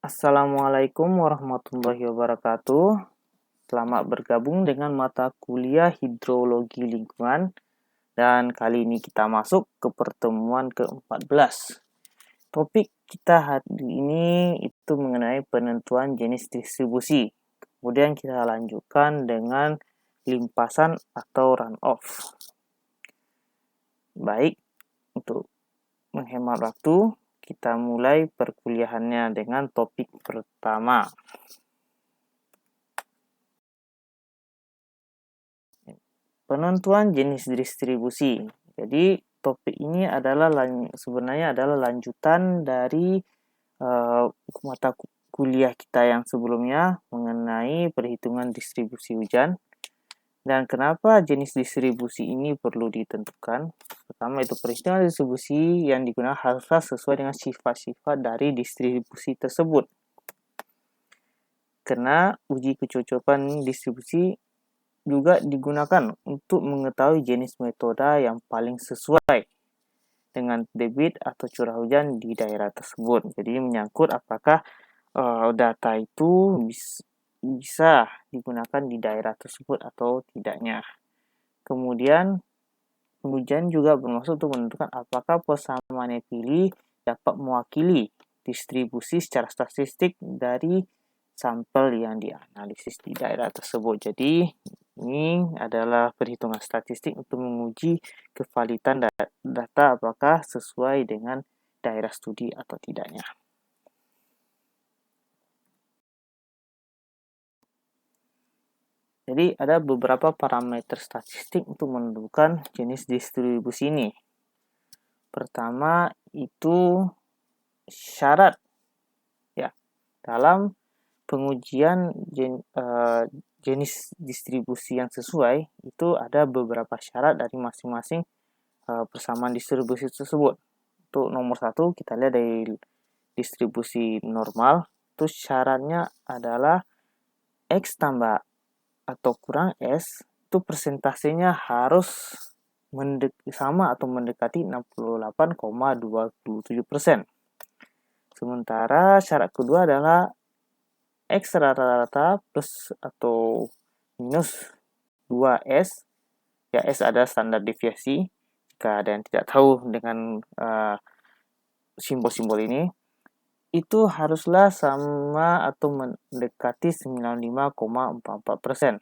Assalamualaikum warahmatullahi wabarakatuh. Selamat bergabung dengan mata kuliah Hidrologi Lingkungan. Dan kali ini kita masuk ke pertemuan ke-14. Topik kita hari ini itu mengenai penentuan jenis distribusi. Kemudian kita lanjutkan dengan limpasan atau runoff. Baik, untuk menghemat waktu, kita mulai perkuliahannya dengan topik pertama. Penentuan jenis distribusi. Jadi topik ini sebenarnya adalah lanjutan dari mata kuliah kita yang sebelumnya mengenai perhitungan distribusi hujan. Dan kenapa jenis distribusi ini perlu ditentukan? Pertama itu perhitungan distribusi yang digunakan haruslah sesuai dengan sifat-sifat dari distribusi tersebut. Karena uji kecocokan distribusi juga digunakan untuk mengetahui jenis metode yang paling sesuai dengan debit atau curah hujan di daerah tersebut. Jadi menyangkut apakah data itu bisa digunakan di daerah tersebut atau tidaknya. Kemudian pengujian juga bermaksud untuk menentukan apakah persamaan yang dipilih dapat mewakili distribusi secara statistik dari sampel yang dianalisis di daerah tersebut. Jadi ini adalah perhitungan statistik untuk menguji kevalidan data apakah sesuai dengan daerah studi atau tidaknya. Jadi ada beberapa parameter statistik untuk menentukan jenis distribusi ini. Pertama itu syarat. Ya, dalam pengujian jenis distribusi yang sesuai itu ada beberapa syarat dari masing-masing persamaan distribusi tersebut. Untuk nomor 1 kita lihat dari distribusi normal, itu syaratnya adalah X tambah atau kurang S itu persentasenya harus sama atau mendekati 68,27%. Sementara syarat kedua adalah X rata-rata plus atau minus 2S. Ya, S ada standar deviasi. Jika ada yang tidak tahu dengan simbol-simbol ini, itu haruslah sama atau mendekati 95,44%.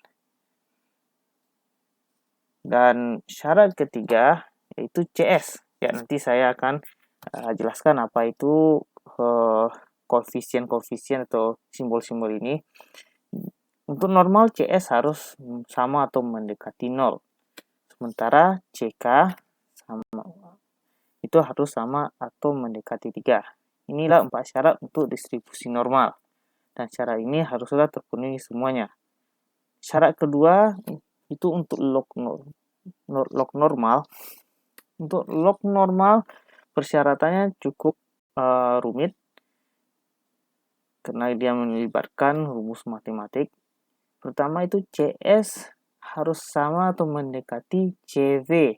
Dan syarat ketiga yaitu CS. Ya, nanti saya akan jelaskan apa itu koefisien-koefisien atau simbol-simbol ini. Untuk normal CS harus sama atau mendekati 0. Sementara CK itu harus sama atau mendekati 3. Inilah 4 syarat untuk distribusi normal. Dan syarat ini haruslah terpenuhi semuanya. Syarat kedua itu untuk log normal. Untuk log normal persyaratannya cukup rumit karena dia melibatkan rumus matematik. Pertama itu CS harus sama atau mendekati CV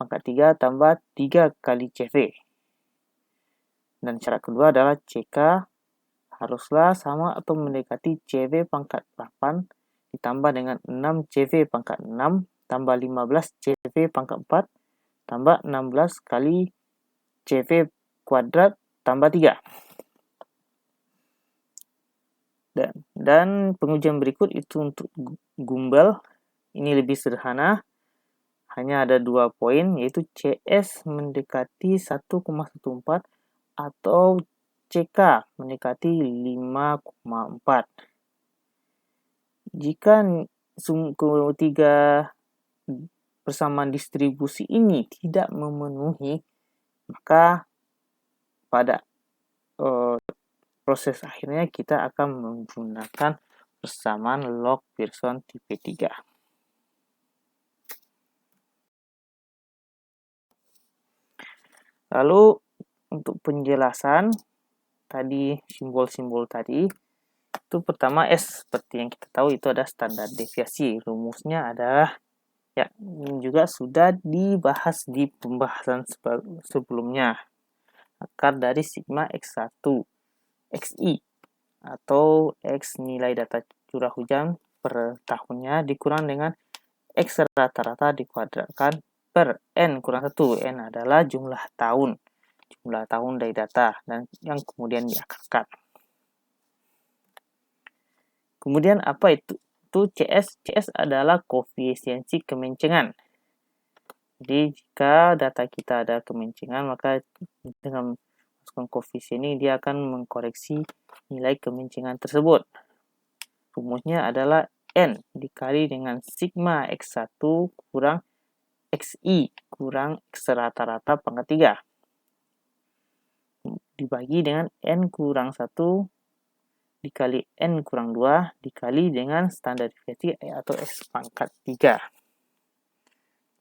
pangkat 3 tambah 3 kali CV. Dan syarat kedua adalah CK haruslah sama atau mendekati CV pangkat 8 ditambah dengan 6 CV pangkat 6 tambah 15 CV pangkat 4 tambah 16 kali CV kuadrat tambah 3. Dan pengujian berikut itu untuk gumbel. Ini lebih sederhana. Hanya ada 2 poin, yaitu CS mendekati 1,14 atau CK mendekati 5,4. Jika ketiga persamaan distribusi ini tidak memenuhi, maka pada proses akhirnya kita akan menggunakan persamaan log Pearson tipe 3. Lalu untuk penjelasan tadi simbol-simbol tadi itu pertama S seperti yang kita tahu itu ada standar deviasi. Rumusnya adalah ya juga sudah dibahas di pembahasan sebelumnya. Akar dari sigma X1 XI atau X nilai data curah hujan per tahunnya dikurang dengan X rata-rata dikuadratkan per N kurang 1. N adalah jumlah tahun dari data dan yang kemudian diakarkan. Kemudian apa itu CS? CS adalah koefisiensi kemencengan. Jadi jika data kita ada kemencengan, maka dengan masukkan koefisien ini dia akan mengkoreksi nilai kemencengan tersebut. Rumusnya adalah N dikali dengan sigma X1 kurang XI kurang X rata-rata pangkat 3 dibagi dengan N kurang 1 dikali N kurang 2 dikali dengan standar deviasi atau X pangkat 3.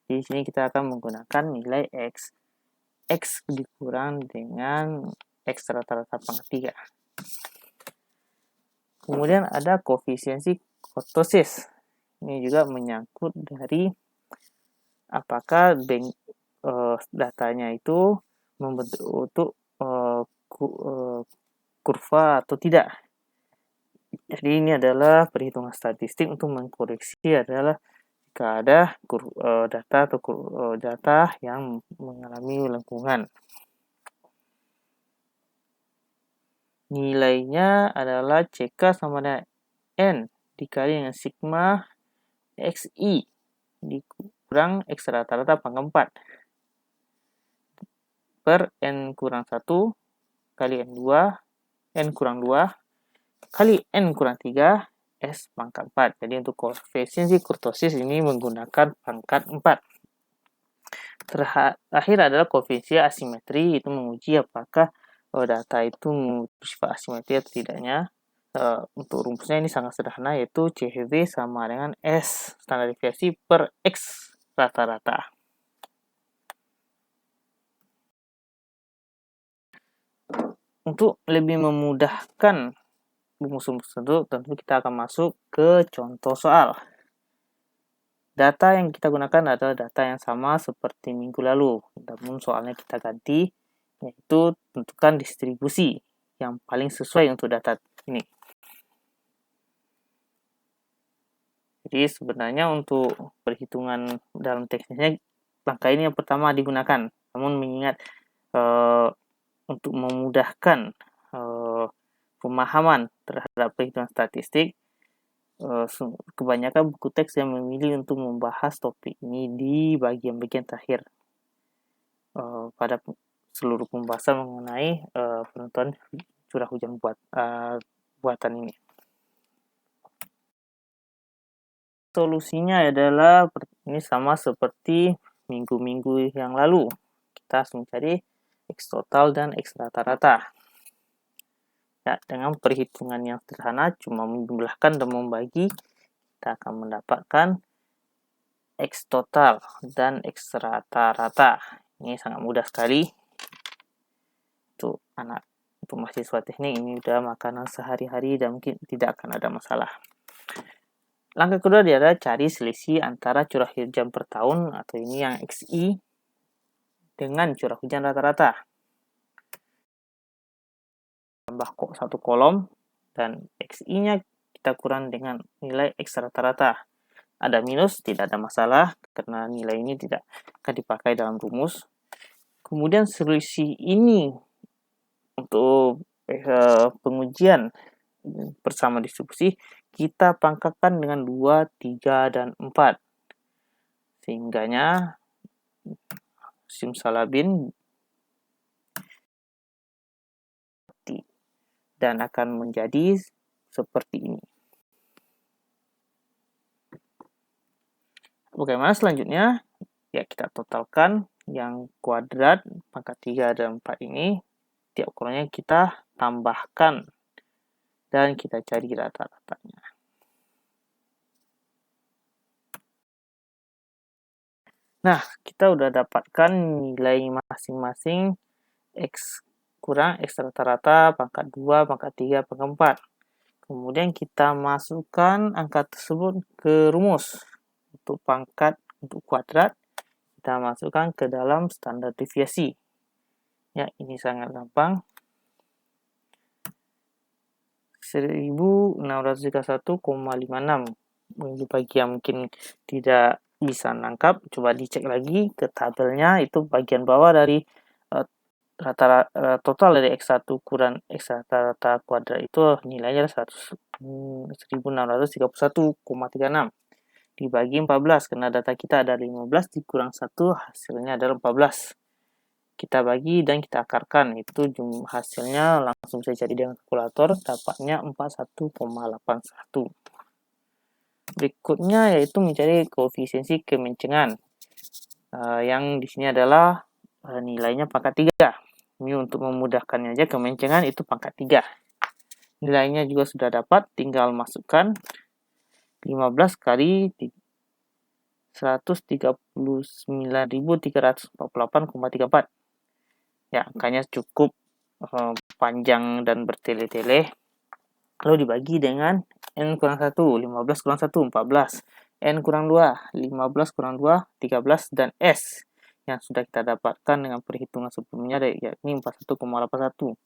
Di sini kita akan menggunakan nilai X. X dikurang dengan X rata-rata pangkat 3. Kemudian ada koefisiensi kurtosis. Ini juga menyangkut dari apakah datanya itu membentuk kurva atau tidak. Jadi ini adalah perhitungan statistik untuk mengkoreksi adalah jika ada data yang mengalami lengkungan. Nilainya adalah CK sama dengan N dikali dengan sigma XI dikurang X rata-rata pangkat 4 per N kurang 1 kali N2 N kurang 2 kali N kurang 3 S pangkat 4. Jadi untuk koefisiensi kurtosis ini menggunakan pangkat 4. Terakhir adalah koefisien asimetri, itu menguji apakah data itu bersifat asimetri atau tidaknya. Untuk rumusnya ini sangat sederhana, yaitu CHV sama dengan S standar deviasi per X rata-rata. Untuk lebih memudahkan rumus-rumus tersebut, tentu kita akan masuk ke contoh soal. Data yang kita gunakan adalah data yang sama seperti minggu lalu, namun soalnya kita ganti, yaitu tentukan distribusi yang paling sesuai untuk data ini. Jadi sebenarnya untuk perhitungan dalam teknisnya, langkah ini yang pertama digunakan, namun mengingat untuk memudahkan pemahaman terhadap perhitungan statistik, kebanyakan buku teks yang memilih untuk membahas topik ini di bagian-bagian terakhir pada seluruh pembahasan mengenai penentuan curah hujan buatan ini. Solusinya adalah ini sama seperti minggu-minggu yang lalu. Kita harus mencari X total dan X rata-rata. Ya, dengan perhitungan yang sederhana, cuma menjumlahkan dan membagi, kita akan mendapatkan X total dan X rata-rata. Ini sangat mudah sekali. Untuk mahasiswa teknik ini sudah makanan sehari-hari dan mungkin tidak akan ada masalah. Langkah kedua adalah cari selisih antara curah hujan per tahun atau ini yang XI dengan curah hujan rata-rata. Tambah satu kolom dan XI-nya kita kurang dengan nilai X rata-rata. Ada minus, tidak ada masalah karena nilai ini tidak akan dipakai dalam rumus. Kemudian selisih ini untuk pengujian bersama distribusi kita pangkatkan dengan 2, 3, dan 4. Sehingganya simsalabim dan akan menjadi seperti ini. Bagaimana selanjutnya? Ya, kita totalkan yang kuadrat pangkat 3 dan 4 ini. Tiap ukurannya kita tambahkan dan kita cari rata-ratanya. Nah, kita udah dapatkan nilai masing-masing X kurang X rata-rata, pangkat 2, pangkat 3, pangkat 4. Kemudian kita masukkan angka tersebut ke rumus. Untuk pangkat, untuk kuadrat, kita masukkan ke dalam standar deviasi. Ya, ini sangat gampang. 1631,56. Bagi yang mungkin tidak bisa nangkap, coba dicek lagi ke tabelnya, itu bagian bawah dari total dari X1 kurang X rata-rata kuadrat itu nilainya 1631,36. Dibagi 14, karena data kita ada 15 dikurang 1, hasilnya adalah 14. Kita bagi dan kita akarkan, itu hasilnya langsung saya cari dengan kalkulator, dapatnya 41,81. Berikutnya yaitu mencari koefisiensi kemencengan, yang di sini adalah nilainya pangkat 3. Ini untuk memudahkannya aja, kemencengan itu pangkat 3. Nilainya juga sudah dapat, tinggal masukkan 15 kali 139.348,34. Ya, angkanya cukup panjang dan bertele-tele. Lalu dibagi dengan N kurang 1, 15 kurang 1, 14. N kurang 2, 15 kurang 2, 13. Dan S yang sudah kita dapatkan dengan perhitungan sebelumnya, yakni 41,81.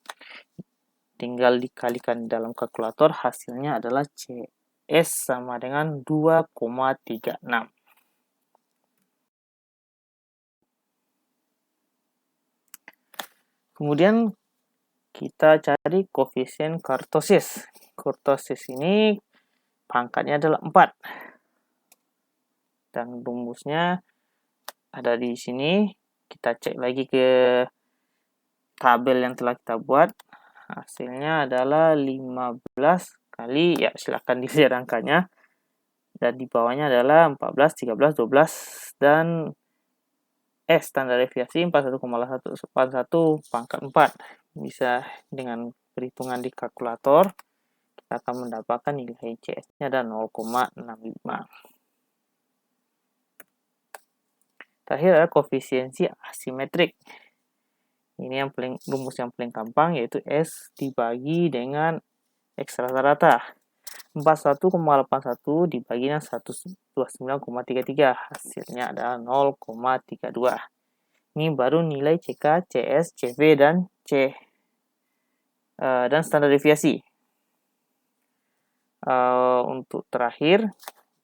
Tinggal dikalikan dalam kalkulator, hasilnya adalah CS sama dengan 2,36. Kemudian kita cari koefisien kurtosis. Kurtosis ini pangkatnya adalah 4. Dan rumusnya ada di sini. Kita cek lagi ke tabel yang telah kita buat. Hasilnya adalah 15 kali, ya silahkan dilihat angkanya. Dan di bawahnya adalah 14, 13, 12. Dan S standar deviasi 41,181 pangkat 4. Bisa dengan perhitungan di kalkulator, kita akan mendapatkan nilai CS-nya ada 0,65. Terakhir adalah koefisiensi asimetrik. Ini rumus yang paling gampang, yaitu S dibagi dengan X rata-rata. 41,81 dibagi dengan 129,33. Hasilnya adalah 0,32. Ini baru nilai CK, CS, CV, dan dan standar deviasi. Untuk terakhir,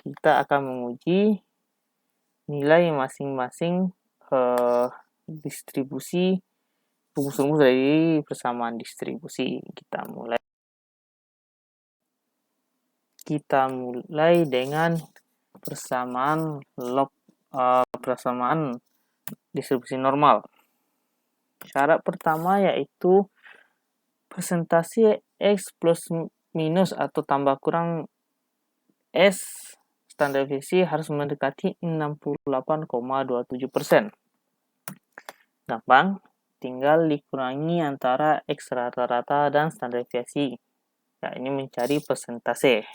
kita akan menguji nilai masing-masing distribusi rumus-rumus dari persamaan distribusi. Kita mulai dengan persamaan persamaan distribusi normal. Syarat pertama yaitu persentase X plus minus atau tambah kurang S standar deviasi harus mendekati 68,27%. Gampang, tinggal dikurangi antara X rata-rata dan standar deviasi. Ya, ini mencari persentase.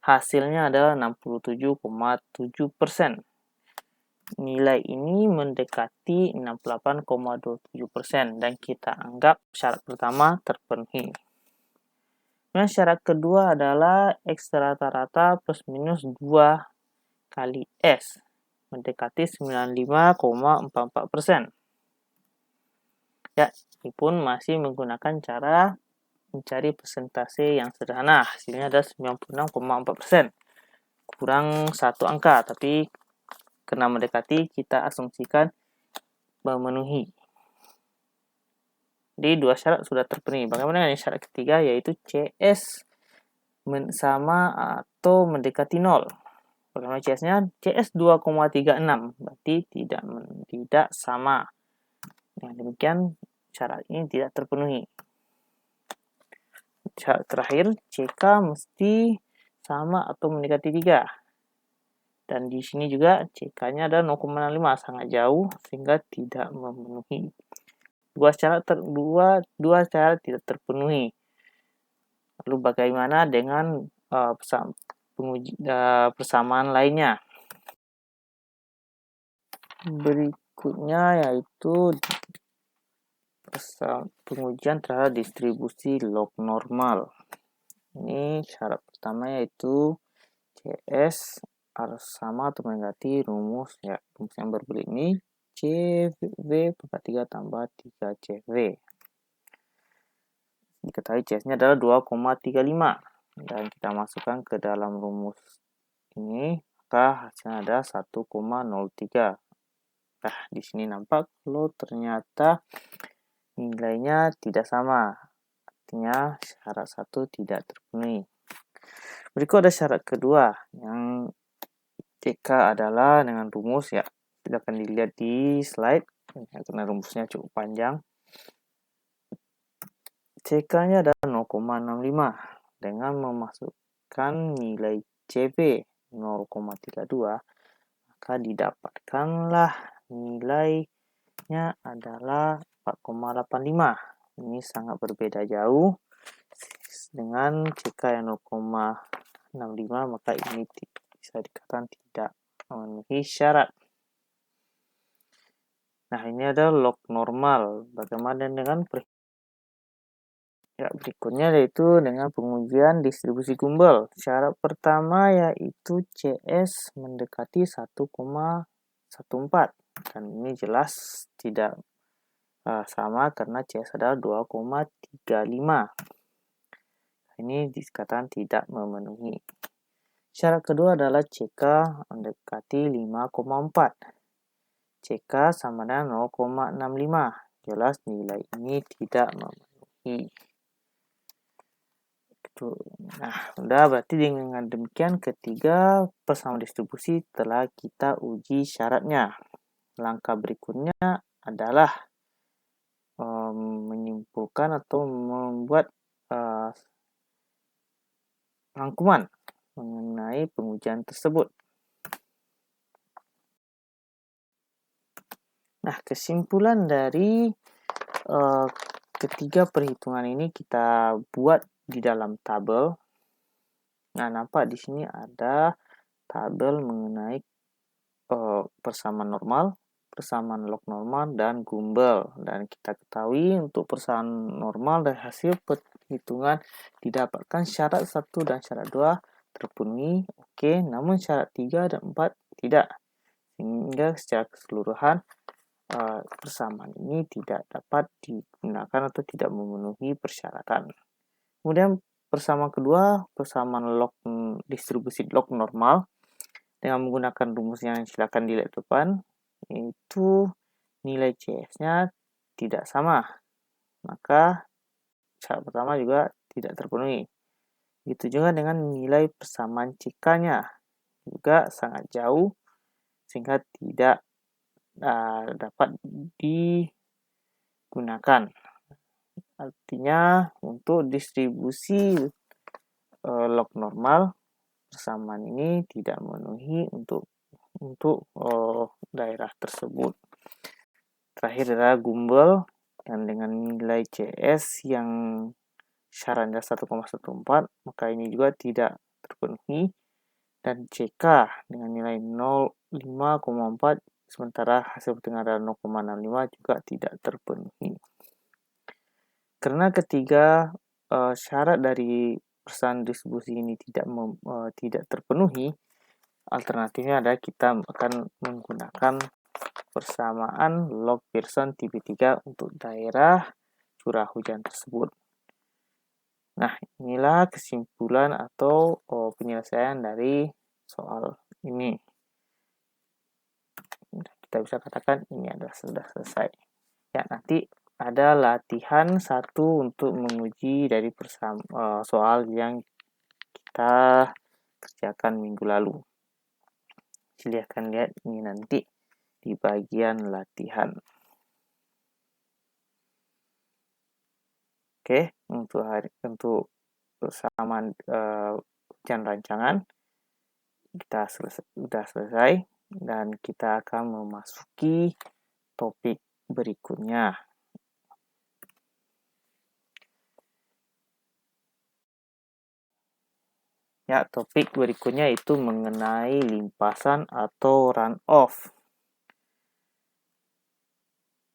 Hasilnya adalah 67,7%. Nilai ini mendekati 68,27% dan kita anggap syarat pertama terpenuhi. Nah, syarat kedua adalah X rata-rata plus minus 2 kali S mendekati 95,44%. Ya, ini pun masih menggunakan cara mencari persentase yang sederhana. Hasilnya ada 96,4%. Kurang satu angka, tapi karena mendekati, kita asumsikan memenuhi. Jadi dua syarat sudah terpenuhi. Bagaimana dengan syarat ketiga, yaitu CS sama atau mendekati 0. Bagaimana CS-nya? CS 2,36, berarti tidak sama. Dengan demikian, syarat ini tidak terpenuhi. Syarat terakhir, CK mesti sama atau mendekati 3. Dan di sini juga CK-nya ada 0,65, sangat jauh sehingga tidak memenuhi. Dua syarat tidak terpenuhi. Lalu bagaimana dengan persamaan lainnya? Berikutnya yaitu pengujian terhadap distribusi log normal. Ini syarat pertama yaitu CS harus sama atau mendekati rumus yang berikut ini. CV pangkat 3 tambah 3CV. diketahui CS-nya adalah 2,35 dan kita masukkan ke dalam rumus ini, maka hasilnya ada 1,03. Nah, di sini nampak kalau ternyata nilainya tidak sama, artinya syarat 1 tidak terpenuhi. Berikut ada syarat kedua yang CK adalah dengan rumus, ya silakan dilihat di slide karena rumusnya cukup panjang. CK-nya adalah 0,65 dengan memasukkan nilai CP 0,32, maka didapatkanlah nilainya adalah 4,85. Ini sangat berbeda jauh dengan CK yang 0,65, maka ini bisa dikatakan tidak memenuhi syarat. Nah, ini adalah log normal. Bagaimana dengan berikutnya yaitu dengan pengujian distribusi Gumbel. Syarat pertama yaitu CS mendekati 1,14 dan ini jelas tidak sama karena CS adalah 2,35. Ini dikatakan tidak memenuhi. Syarat kedua adalah CK mendekati 5,4. CK sama dengan 0,65. Jelas nilai ini tidak memenuhi. Nah, udah berarti dengan demikian ketiga persamaan distribusi telah kita uji syaratnya. Langkah berikutnya adalah menyimpulkan atau membuat rangkuman mengenai pengujian tersebut. Nah, kesimpulan dari ketiga perhitungan ini kita buat di dalam tabel. Nah, nampak di sini ada tabel mengenai persamaan normal, persamaan log normal, dan Gumbel. Dan kita ketahui untuk persamaan normal dari hasil perhitungan didapatkan syarat 1 dan syarat 2 terpenuhi, oke, namun syarat 3 dan 4 tidak. Sehingga secara keseluruhan persamaan ini tidak dapat digunakan atau tidak memenuhi persyaratan. Kemudian persamaan kedua, persamaan log distribusi log normal dengan menggunakan rumus yang silakan dilihat depan, yaitu nilai CS-nya tidak sama. Maka syarat pertama juga tidak terpenuhi. Begitu juga dengan nilai persamaan CK-nya juga sangat jauh sehingga tidak dapat digunakan. Artinya untuk distribusi log normal persamaan ini tidak memenuhi untuk daerah tersebut. Terakhir adalah Gumbel dan dengan nilai CS yang syaratnya 1,14, maka ini juga tidak terpenuhi, dan CK dengan nilai 5,4 sementara hasil perhitungan adalah 0,65 juga tidak terpenuhi. Karena ketiga syarat dari persamaan distribusi ini tidak terpenuhi, alternatifnya adalah kita akan menggunakan persamaan log Pearson tipe 3 untuk daerah curah hujan tersebut. Nah, inilah kesimpulan atau penyelesaian dari soal ini. Kita bisa katakan ini adalah sudah selesai. Ya, nanti ada latihan 1 untuk menguji dari soal yang kita kerjakan minggu lalu. Silahkan lihat ini nanti di bagian latihan. Oke, untuk persamaan ujian rancangan kita sudah selesai dan kita akan memasuki topik berikutnya. Ya, topik berikutnya itu mengenai limpasan atau runoff.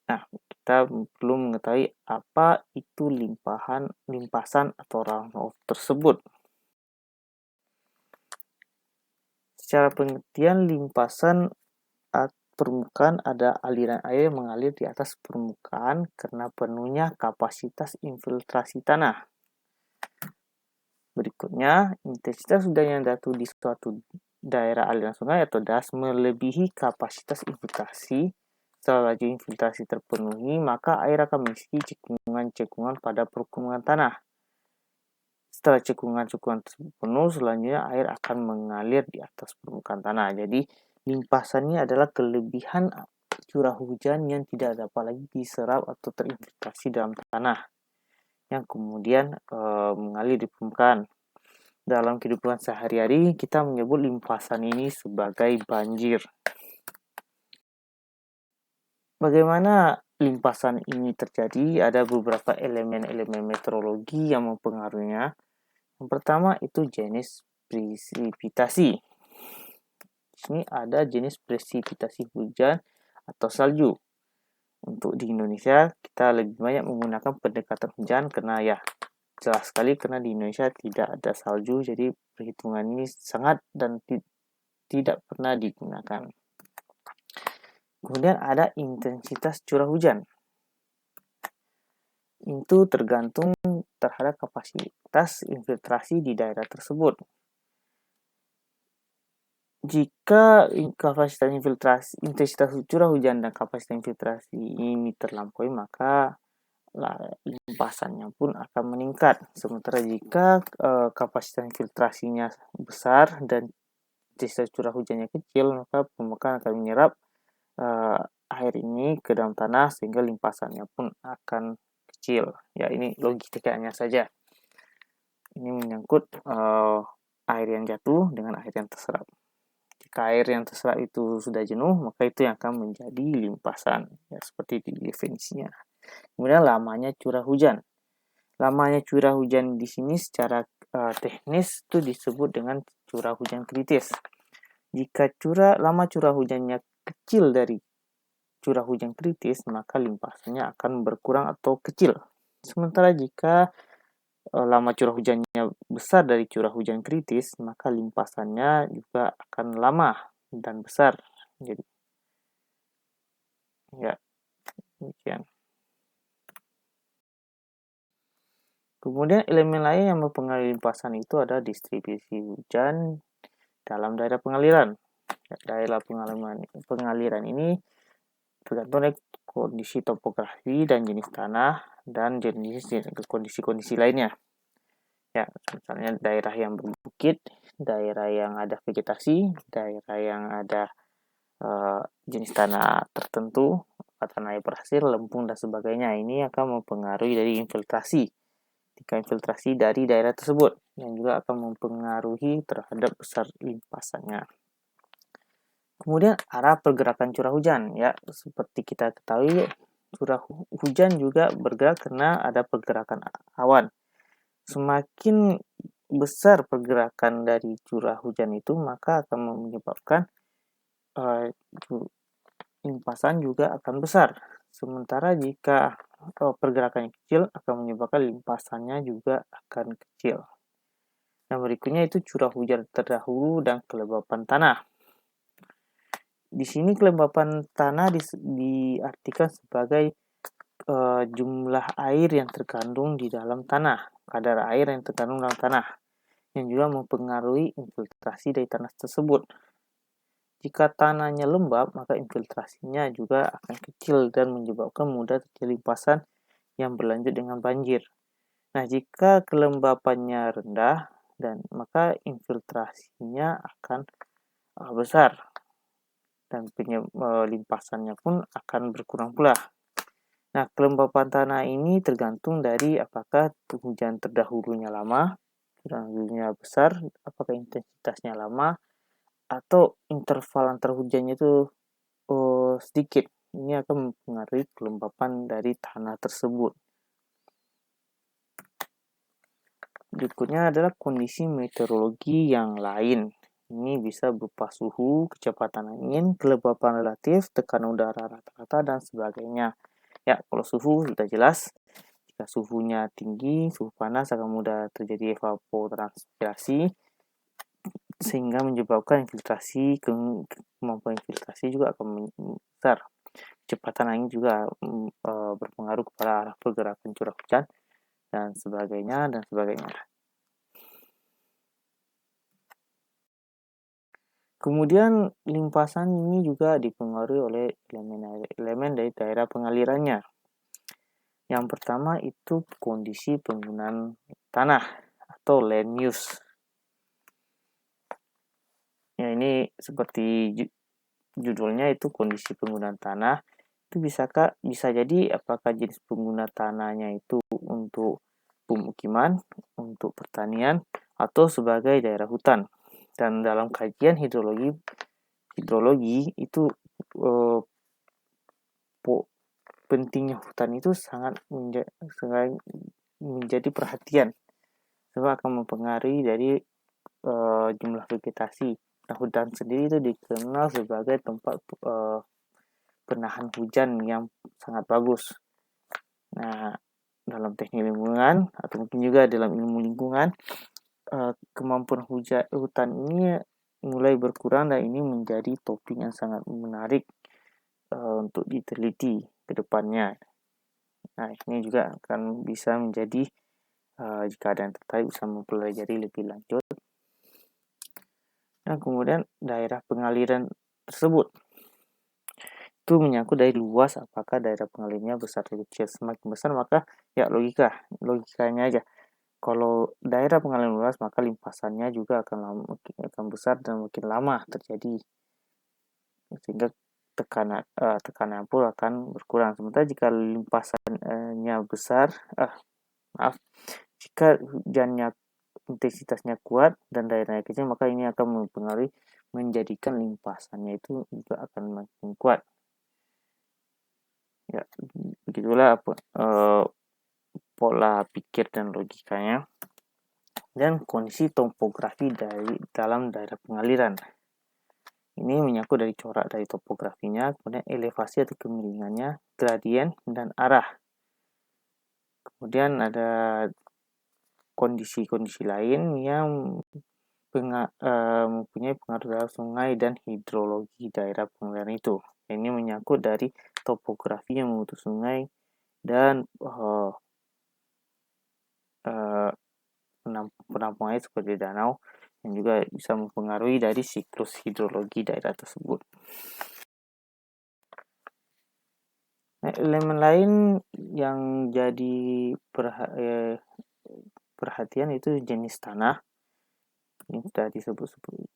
Nah, kita perlu mengetahui apa itu limpasan atau runoff tersebut. Secara pengertian, limpasan permukaan ada aliran air yang mengalir di atas permukaan karena penuhnya kapasitas infiltrasi tanah. Berikutnya, intensitas hujan yang jatuh di suatu daerah aliran sungai atau das melebihi kapasitas infiltrasi. Setelah laju infiltrasi terpenuhi, maka air akan mengisi cekungan-cekungan pada permukaan tanah. Setelah cekungan-cekungan penuh, selanjutnya air akan mengalir di atas permukaan tanah. Jadi, limpasannya adalah kelebihan curah hujan yang tidak dapat lagi diserap atau terinfiltrasi dalam tanah, yang kemudian mengalir di permukaan. Dalam kehidupan sehari-hari, kita menyebut limpasan ini sebagai banjir. Bagaimana limpasan ini terjadi? Ada beberapa elemen-elemen meteorologi yang mempengaruhinya. Yang pertama itu jenis presipitasi. Di sini ada jenis presipitasi hujan atau salju. Untuk di Indonesia, kita lebih banyak menggunakan pendekatan hujan karena ya jelas sekali karena di Indonesia tidak ada salju, jadi perhitungan ini sangat dan tidak pernah digunakan. Kemudian ada intensitas curah hujan. Itu tergantung terhadap kapasitas infiltrasi di daerah tersebut. Jika kapasitas infiltrasi, intensitas curah hujan dan kapasitas infiltrasi ini terlampaui, maka limpasannya pun akan meningkat. Sementara jika kapasitas infiltrasinya besar dan intensitas curah hujannya kecil, maka permukaan akan menyerap air ini ke dalam tanah sehingga limpasannya pun akan kecil. Ya, ini logikanya saja. Ini menyangkut air yang jatuh dengan air yang terserap. Jika air yang terserap itu sudah jenuh, maka itu yang akan menjadi limpasan. Ya, seperti di definisinya. Kemudian lamanya curah hujan. Lamanya curah hujan di sini secara teknis itu disebut dengan curah hujan kritis. Jika lama curah hujannya kecil dari curah hujan kritis, maka limpasannya akan berkurang atau kecil. Sementara jika lama curah hujannya besar dari curah hujan kritis, maka limpasannya juga akan lama dan besar. Jadi, ya, demikian. Kemudian elemen lain yang mempengaruhi limpasan itu ada distribusi hujan dalam daerah pengaliran. Daerah pengaliran ini tergantung dari kondisi topografi dan jenis tanah dan jenis kondisi-kondisi lainnya. Ya, misalnya daerah yang berbukit, daerah yang ada vegetasi, daerah yang ada jenis tanah tertentu, tanah yang berhasil, lempung dan sebagainya. Ini akan mempengaruhi dari infiltrasi. Jika infiltrasi dari daerah tersebut yang juga akan mempengaruhi terhadap besar limpasannya. Kemudian arah pergerakan curah hujan, ya seperti kita ketahui curah hujan juga bergerak karena ada pergerakan awan. Semakin besar pergerakan dari curah hujan itu, maka akan menyebabkan limpasan juga akan besar. Sementara jika pergerakannya kecil, akan menyebabkan limpasannya juga akan kecil. Nah, berikutnya itu curah hujan terdahulu dan kelembapan tanah. Di sini kelembapan tanah diartikan sebagai jumlah air yang terkandung di dalam tanah, kadar air yang terkandung dalam tanah, yang juga mempengaruhi infiltrasi dari tanah tersebut. Jika tanahnya lembab, maka infiltrasinya juga akan kecil dan menyebabkan mudah terjadi limpasan yang berlanjut dengan banjir. Nah, jika kelembapannya rendah, maka infiltrasinya akan besar dan limpasannya pun akan berkurang pula. Nah, kelembapan tanah ini tergantung dari apakah hujan terdahulunya lama, terdahulunya besar, apakah intensitasnya lama, atau interval antar hujannya itu sedikit. Ini akan mempengaruhi kelembapan dari tanah tersebut. Berikutnya adalah kondisi meteorologi yang lain. Ini bisa berupa suhu, kecepatan angin, kelembapan relatif, tekanan udara rata-rata, dan sebagainya. Ya, kalau suhu sudah jelas. Jika suhunya tinggi, suhu panas akan mudah terjadi evapotranspirasi, sehingga menyebabkan kemampuan infiltrasi juga akan besar. Kecepatan angin juga berpengaruh kepada arah pergerakan curah hujan, dan sebagainya, dan sebagainya. Kemudian limpasan ini juga dipengaruhi oleh elemen dari daerah pengalirannya. Yang pertama itu kondisi penggunaan tanah atau land use. Ya, ini seperti judulnya itu kondisi penggunaan tanah. Itu bisa jadi apakah jenis pengguna tanahnya itu untuk pemukiman, untuk pertanian, atau sebagai daerah hutan. Dan dalam kajian hidrologi itu pentingnya hutan itu sangat menjadi perhatian, sebab akan mempengaruhi dari jumlah vegetasi. Nah, hutan sendiri itu dikenal sebagai tempat penahan hujan yang sangat bagus. Nah, dalam teknik lingkungan atau mungkin juga dalam ilmu lingkungan, kemampuan hutan ini mulai berkurang dan ini menjadi topik yang sangat menarik untuk diteliti ke depannya. Nah, ini juga akan bisa menjadi jika ada yang tertarik bisa mempelajari lebih lanjut. Nah, kemudian daerah pengaliran tersebut itu menyangkut dari luas, apakah daerah pengalirannya besar atau kecil. Semakin besar maka ya logikanya aja. Kalau daerah pengaliran luas maka limpasannya juga akan besar dan makin lama terjadi, sehingga tekanan pun akan berkurang. Sementara jika limpasannya besar, jika hujannya intensitasnya kuat dan daerahnya kecil, maka ini akan mempengaruhi menjadikan limpasannya itu juga akan makin kuat. Ya, begitulah pola pikir dan logikanya. Dan kondisi topografi dalam daerah pengaliran. Ini menyangkut dari corak dari topografinya, kemudian elevasi atau kemiringannya, gradien, dan arah. Kemudian ada kondisi-kondisi lain yang mempunyai pengaruh terhadap sungai dan hidrologi daerah pengaliran itu. Ini menyangkut dari topografi yang memutus sungai dan penampungan air seperti danau, yang juga bisa mempengaruhi dari siklus hidrologi daerah tersebut. Nah, elemen lain yang jadi perhatian itu jenis tanah. Ini sudah disebut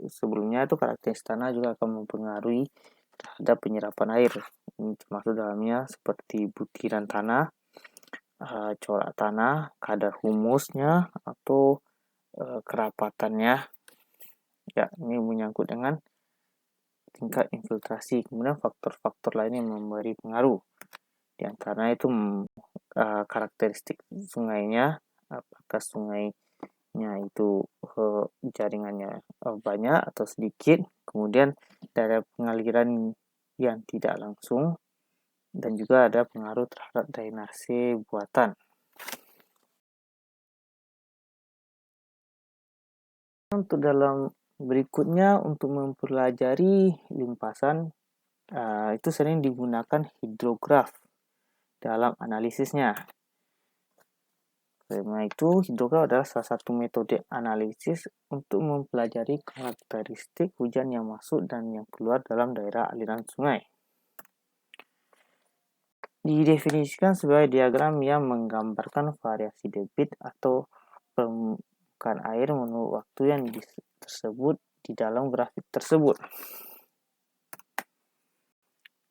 sebelumnya, itu karakteristik tanah juga akan mempengaruhi terhadap penyerapan air. Ini termasuk dalamnya seperti butiran tanah, corak tanah, kadar humusnya, atau kerapatannya. Ya, ini menyangkut dengan tingkat infiltrasi. Kemudian faktor-faktor lain yang memberi pengaruh. Di antaranya itu karakteristik sungainya, apakah sungainya itu jaringannya banyak atau sedikit, kemudian daerah pengaliran yang tidak langsung, dan juga ada pengaruh terhadap drainase buatan. Untuk dalam berikutnya, untuk mempelajari limpasan, itu sering digunakan hidrograf dalam analisisnya. Karena itu, hidrograf adalah salah satu metode analisis untuk mempelajari karakteristik hujan yang masuk dan yang keluar dalam daerah aliran sungai. Didefinisikan sebagai diagram yang menggambarkan variasi debit atau permukaan air menurut waktu yang tersebut di dalam grafik tersebut.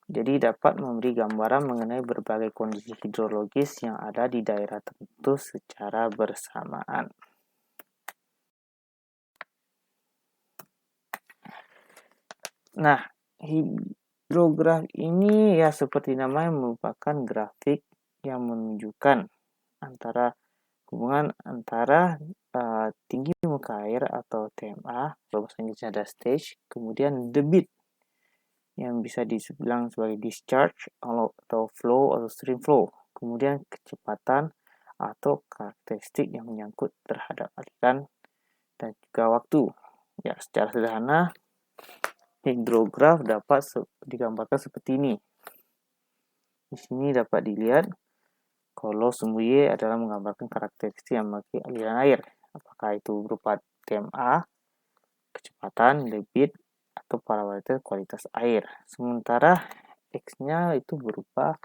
Jadi dapat memberi gambaran mengenai berbagai kondisi hidrologis yang ada di daerah tertentu secara bersamaan. Nah, hidrograf ini ya seperti namanya merupakan grafik yang menunjukkan hubungan antara tinggi muka air atau TMA, bahasa Inggrisnya ada stage, kemudian debit yang bisa dibilang sebagai discharge atau flow atau stream flow, kemudian kecepatan atau karakteristik yang menyangkut terhadap aliran dan juga waktu. Ya, secara sederhana hidrograf dapat digambarkan seperti ini. Di sini dapat dilihat kalau sumbu Y adalah menggambarkan karakteristik yang memiliki aliran air, apakah itu berupa TMA, kecepatan, debit, atau parameter kualitas air. Sementara X-nya itu berupa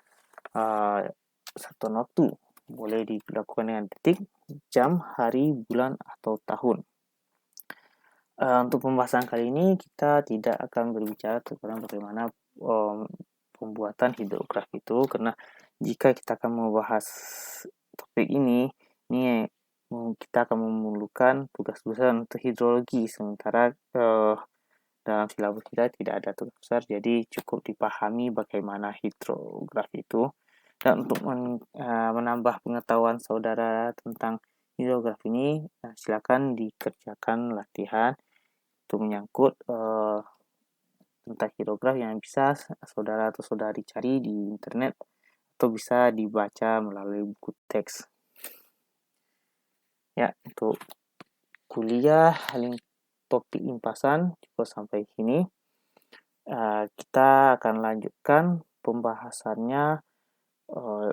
satuan waktu. Boleh dilakukan dengan detik, jam, hari, bulan, atau tahun. Untuk pembahasan kali ini kita tidak akan berbicara tentang bagaimana pembuatan hidrograf itu, karena jika kita akan membahas topik ini kita akan memerlukan tugas-tugasan untuk hidrologi, sementara dalam silabus kita tidak ada tugas besar, jadi cukup dipahami bagaimana hidrograf itu. Dan untuk menambah pengetahuan saudara tentang hidrograf ini, silakan dikerjakan latihan itu menyangkut tentang hidrograf yang bisa saudara atau saudari cari di internet atau bisa dibaca melalui buku teks. Ya, untuk kuliah topik limpasan cukup sampai sini. Kita akan lanjutkan pembahasannya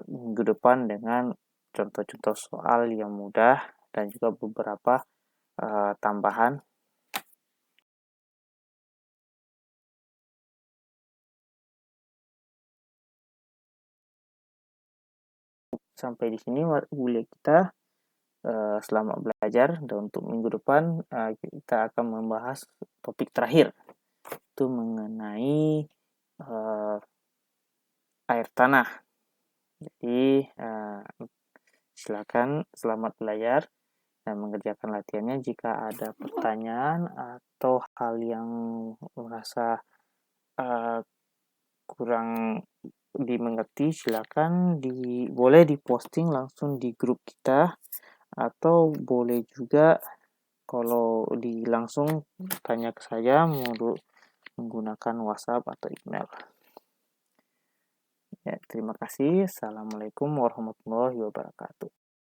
minggu depan dengan contoh-contoh soal yang mudah dan juga beberapa tambahan. Sampai di sini kuliah kita. Selamat belajar, dan untuk minggu depan kita akan membahas topik terakhir, itu mengenai air tanah. Jadi silakan selamat belajar dan mengerjakan latihannya. Jika ada pertanyaan atau hal yang merasa kurang dimengerti, silakan boleh diposting langsung di grup kita, atau boleh juga kalau langsung tanya ke saya menggunakan WhatsApp atau email. Ya, terima kasih. Assalamualaikum warahmatullahi wabarakatuh.